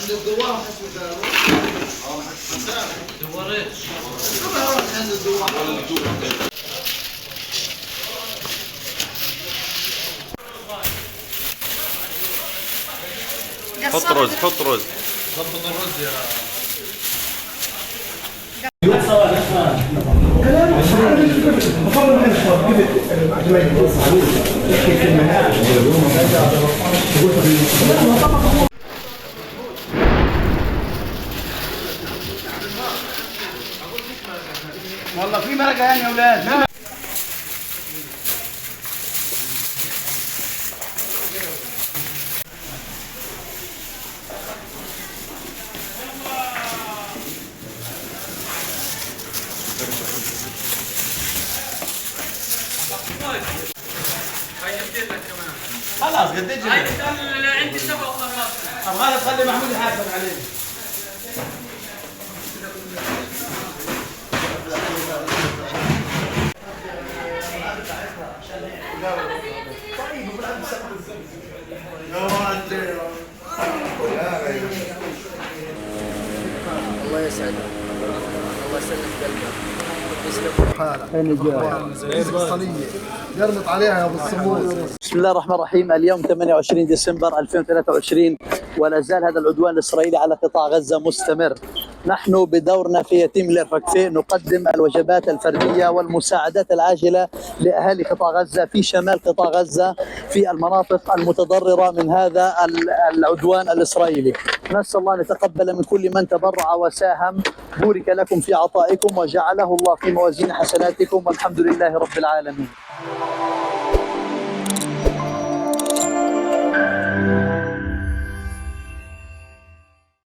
عند الدوار حسب داره. دورت. عند الدوار. حط رز حط رز. ضبط الرز يا والله في مرقه يعني يا اولاد. خلاص قد ايش؟ عندي 7 وخلاص. خلاص خلي محمود يحاسب عليه. الله يسعدك، الله يسلم قلبك. قرمط عليها يا ابو الصمود. بسم الله الرحمن الرحيم. اليوم 28 ديسمبر 2023 ولا زال هذا العدوان الإسرائيلي على قطاع غزة مستمر. نحن بدورنا في يتيم ليرفكفي نقدم الوجبات الفردية والمساعدات العاجلة لأهالي قطاع غزة في شمال قطاع غزة في المناطق المتضررة من هذا العدوان الإسرائيلي. نسأل الله أن يتقبل من كل من تبرع وساهم. بورك لكم في عطائكم وجعله الله في موازين حسناتكم والحمد لله رب العالمين.